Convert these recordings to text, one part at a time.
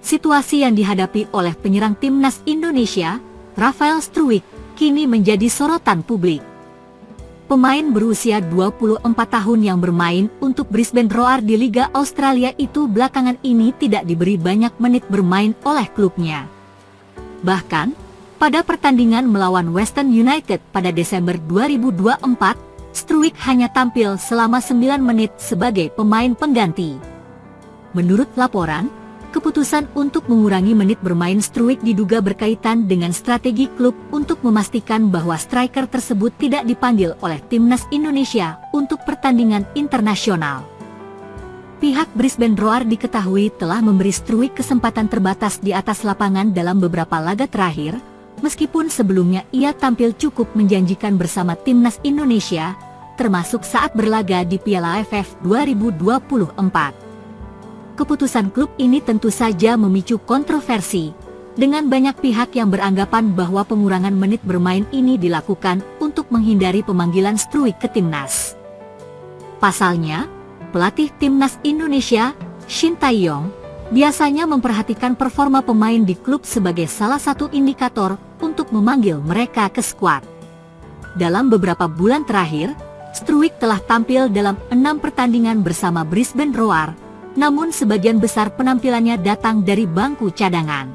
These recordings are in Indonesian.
Situasi yang dihadapi oleh penyerang timnas Indonesia, Rafael Struwijk, kini menjadi sorotan publik. Pemain berusia 24 tahun yang bermain untuk Brisbane Roar di Liga Australia itu belakangan ini tidak diberi banyak menit bermain oleh klubnya. Bahkan, pada pertandingan melawan Western United pada Desember 2024, Struwijk hanya tampil selama 9 menit sebagai pemain pengganti. Menurut laporan, keputusan untuk mengurangi menit bermain Struwijk diduga berkaitan dengan strategi klub untuk memastikan bahwa striker tersebut tidak dipanggil oleh timnas Indonesia untuk pertandingan internasional. Pihak Brisbane Roar diketahui telah memberi Struwijk kesempatan terbatas di atas lapangan dalam beberapa laga terakhir, meskipun sebelumnya ia tampil cukup menjanjikan bersama timnas Indonesia, termasuk saat berlaga di Piala AFF 2024. Keputusan klub ini tentu saja memicu kontroversi, dengan banyak pihak yang beranggapan bahwa pengurangan menit bermain ini dilakukan untuk menghindari pemanggilan Struwijk ke timnas. Pasalnya, pelatih timnas Indonesia, Shin Tae-yong, biasanya memperhatikan performa pemain di klub sebagai salah satu indikator untuk memanggil mereka ke skuad. Dalam beberapa bulan terakhir, Struwijk telah tampil dalam 6 pertandingan bersama Brisbane Roar, namun sebagian besar penampilannya datang dari bangku cadangan.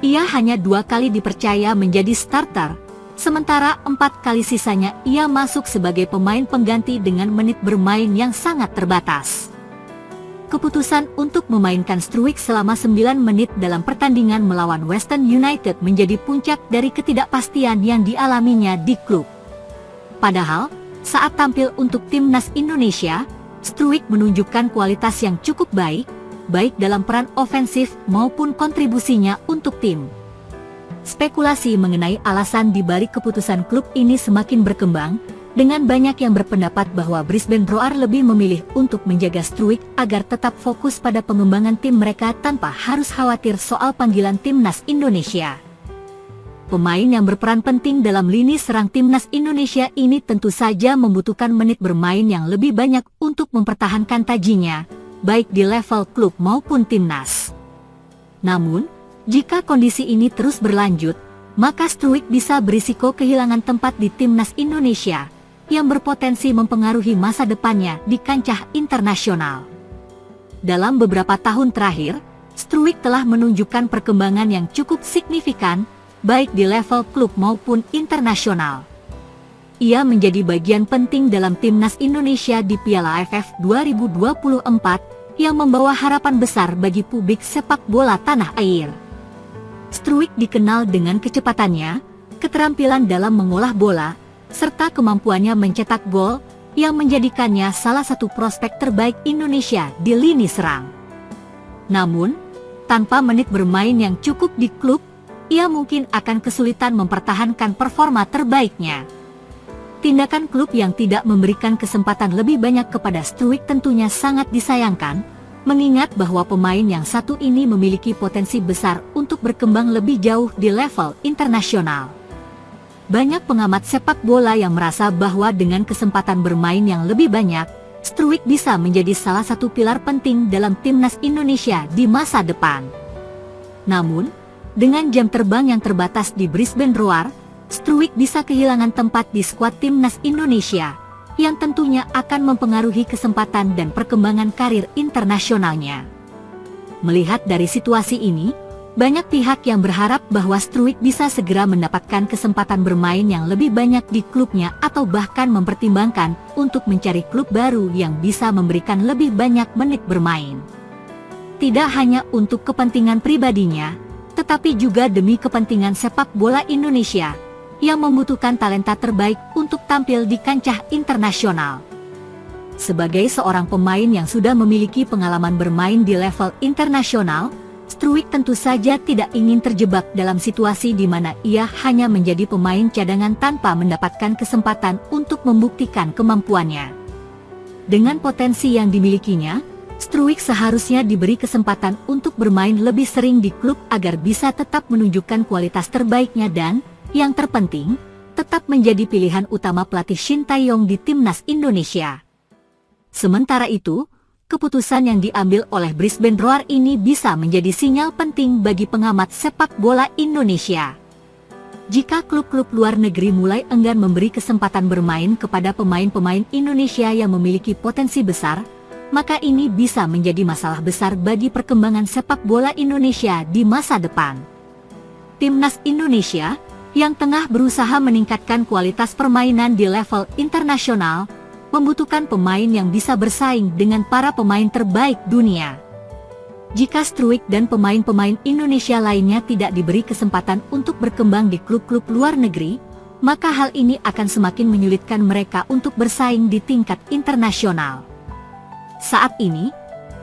Ia hanya 2 kali dipercaya menjadi starter, sementara 4 kali sisanya ia masuk sebagai pemain pengganti dengan menit bermain yang sangat terbatas. Keputusan untuk memainkan Struwijk selama 9 menit dalam pertandingan melawan Western United menjadi puncak dari ketidakpastian yang dialaminya di klub. Padahal, saat tampil untuk timnas Indonesia, Struwijk menunjukkan kualitas yang cukup baik dalam peran ofensif maupun kontribusinya untuk tim. Spekulasi mengenai alasan di balik keputusan klub ini semakin berkembang, dengan banyak yang berpendapat bahwa Brisbane Roar lebih memilih untuk menjaga Struwijk agar tetap fokus pada pengembangan tim mereka tanpa harus khawatir soal panggilan timnas Indonesia. Pemain yang berperan penting dalam lini serang timnas Indonesia ini tentu saja membutuhkan menit bermain yang lebih banyak untuk mempertahankan tajinya, baik di level klub maupun timnas. Namun, jika kondisi ini terus berlanjut, maka Struwijk bisa berisiko kehilangan tempat di timnas Indonesia, yang berpotensi mempengaruhi masa depannya di kancah internasional. Dalam beberapa tahun terakhir, Struwijk telah menunjukkan perkembangan yang cukup signifikan, baik di level klub maupun internasional. Ia menjadi bagian penting dalam timnas Indonesia di Piala AFF 2024 yang membawa harapan besar bagi publik sepak bola tanah air. Struwijk dikenal dengan kecepatannya, keterampilan dalam mengolah bola, serta kemampuannya mencetak gol yang menjadikannya salah satu prospek terbaik Indonesia di lini serang. Namun, tanpa menit bermain yang cukup di klub, ia mungkin akan kesulitan mempertahankan performa terbaiknya. Tindakan klub yang tidak memberikan kesempatan lebih banyak kepada Struwijk tentunya sangat disayangkan, mengingat bahwa pemain yang satu ini memiliki potensi besar untuk berkembang lebih jauh di level internasional. Banyak pengamat sepak bola yang merasa bahwa dengan kesempatan bermain yang lebih banyak, Struwijk bisa menjadi salah satu pilar penting dalam timnas Indonesia di masa depan. Namun, dengan jam terbang yang terbatas di Brisbane Roar, Struwijk bisa kehilangan tempat di skuad timnas Indonesia, yang tentunya akan mempengaruhi kesempatan dan perkembangan karir internasionalnya. Melihat dari situasi ini, banyak pihak yang berharap bahwa Struwijk bisa segera mendapatkan kesempatan bermain yang lebih banyak di klubnya atau bahkan mempertimbangkan untuk mencari klub baru yang bisa memberikan lebih banyak menit bermain. Tidak hanya untuk kepentingan pribadinya, tetapi juga demi kepentingan sepak bola Indonesia, yang membutuhkan talenta terbaik untuk tampil di kancah internasional. Sebagai seorang pemain yang sudah memiliki pengalaman bermain di level internasional, Struwijk tentu saja tidak ingin terjebak dalam situasi di mana ia hanya menjadi pemain cadangan tanpa mendapatkan kesempatan untuk membuktikan kemampuannya. Dengan potensi yang dimilikinya, Struwijk seharusnya diberi kesempatan untuk bermain lebih sering di klub agar bisa tetap menunjukkan kualitas terbaiknya dan, yang terpenting, tetap menjadi pilihan utama pelatih Shin Tae-yong di timnas Indonesia. Sementara itu, keputusan yang diambil oleh Brisbane Roar ini bisa menjadi sinyal penting bagi pengamat sepak bola Indonesia. Jika klub-klub luar negeri mulai enggan memberi kesempatan bermain kepada pemain-pemain Indonesia yang memiliki potensi besar, maka ini bisa menjadi masalah besar bagi perkembangan sepak bola Indonesia di masa depan. Timnas Indonesia yang tengah berusaha meningkatkan kualitas permainan di level internasional membutuhkan pemain yang bisa bersaing dengan para pemain terbaik dunia. Jika Struijk dan pemain-pemain Indonesia lainnya tidak diberi kesempatan untuk berkembang di klub-klub luar negeri, maka hal ini akan semakin menyulitkan mereka untuk bersaing di tingkat internasional. Saat ini,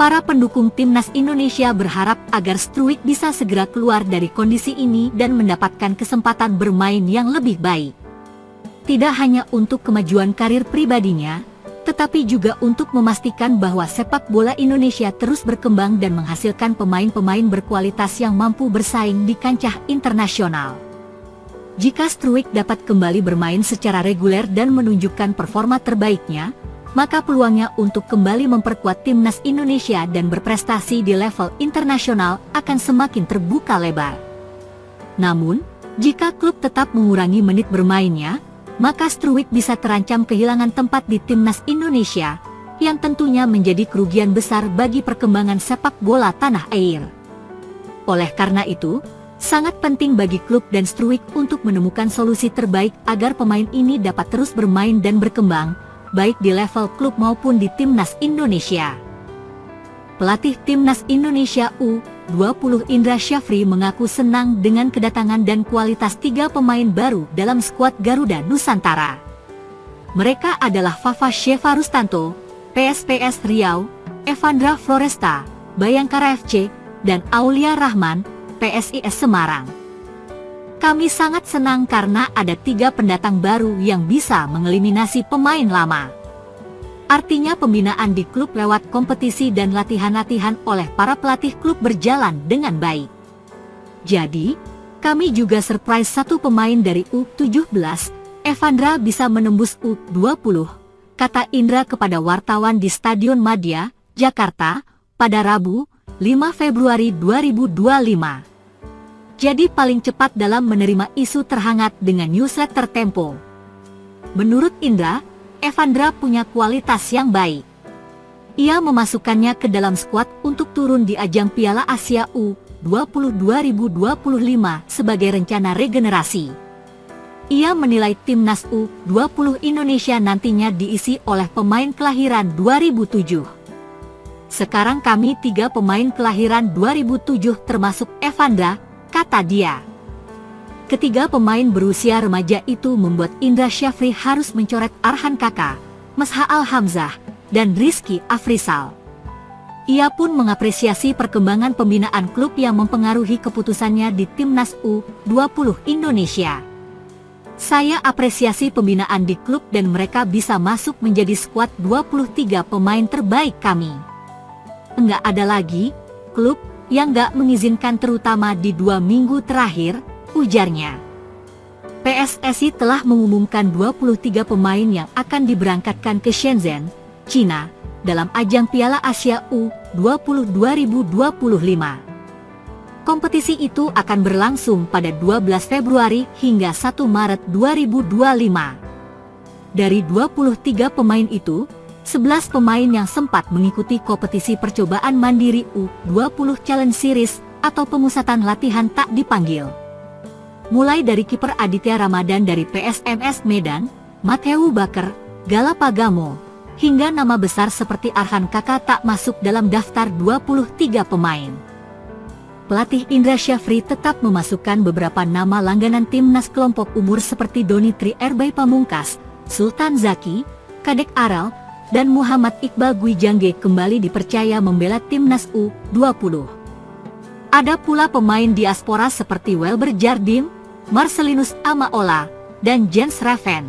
para pendukung Timnas Indonesia berharap agar Struijk bisa segera keluar dari kondisi ini dan mendapatkan kesempatan bermain yang lebih baik. Tidak hanya untuk kemajuan karir pribadinya, tetapi juga untuk memastikan bahwa sepak bola Indonesia terus berkembang dan menghasilkan pemain-pemain berkualitas yang mampu bersaing di kancah internasional. Jika Struijk dapat kembali bermain secara reguler dan menunjukkan performa terbaiknya, maka peluangnya untuk kembali memperkuat Timnas Indonesia dan berprestasi di level internasional akan semakin terbuka lebar. Namun, jika klub tetap mengurangi menit bermainnya, maka Struijk bisa terancam kehilangan tempat di Timnas Indonesia, yang tentunya menjadi kerugian besar bagi perkembangan sepak bola tanah air. Oleh karena itu, sangat penting bagi klub dan Struijk untuk menemukan solusi terbaik agar pemain ini dapat terus bermain dan berkembang, baik di level klub maupun di Timnas Indonesia. Pelatih Timnas Indonesia U20 Indra Syafri mengaku senang dengan kedatangan dan kualitas 3 pemain baru dalam skuad Garuda Nusantara. Mereka adalah Fafa Sheva Rustanto, PSPS Riau, Evandra Floresta, Bayangkara FC, dan Aulia Rahman, PSIS Semarang. Kami sangat senang karena ada 3 pendatang baru yang bisa mengeliminasi pemain lama. Artinya pembinaan di klub lewat kompetisi dan latihan-latihan oleh para pelatih klub berjalan dengan baik. Jadi, kami juga surprise 1 pemain dari U17, Evandra bisa menembus U20, kata Indra kepada wartawan di Stadion Madia, Jakarta, pada Rabu, 5 Februari 2025. Jadi paling cepat dalam menerima isu terhangat dengan newsletter Tempo. Menurut Indra, Evandra punya kualitas yang baik. Ia memasukkannya ke dalam skuad untuk turun di ajang Piala Asia U20 2025 sebagai rencana regenerasi. Ia menilai Timnas U20 Indonesia nantinya diisi oleh pemain kelahiran 2007. Sekarang kami 3 pemain kelahiran 2007 termasuk Evandra, kata dia. Ketiga pemain berusia remaja itu membuat Indra Syafri harus mencoret Arhan Kaka, Mesha Al-Hamzah, dan Rizky Afrizal. Ia pun mengapresiasi perkembangan pembinaan klub yang mempengaruhi keputusannya di Timnas U20 Indonesia. Saya apresiasi pembinaan di klub dan mereka bisa masuk menjadi skuad 23 pemain terbaik kami. Enggak ada lagi klub yang enggak mengizinkan terutama di 2 minggu terakhir, ujarnya. PSSI telah mengumumkan 23 pemain yang akan diberangkatkan ke Shenzhen, China, dalam ajang Piala Asia U20 2025. Kompetisi itu akan berlangsung pada 12 Februari hingga 1 Maret 2025. Dari 23 pemain itu, 11 pemain yang sempat mengikuti kompetisi percobaan mandiri U20 Challenge Series atau pemusatan latihan tak dipanggil. Mulai dari kiper Aditya Ramadan dari PSMS Medan, Matthew Baker, Galapagamo, hingga nama besar seperti Arhan Kaka tak masuk dalam daftar 23 pemain. Pelatih Indra Syafri tetap memasukkan beberapa nama langganan timnas kelompok umur seperti Donitri Erbay Pamungkas, Sultan Zaki, Kadek Aral, dan Muhammad Iqbal Gwijangge kembali dipercaya membela timnas U20. Ada pula pemain diaspora seperti Welber Jardim, Marcelinus Amaola, dan Jens Raven.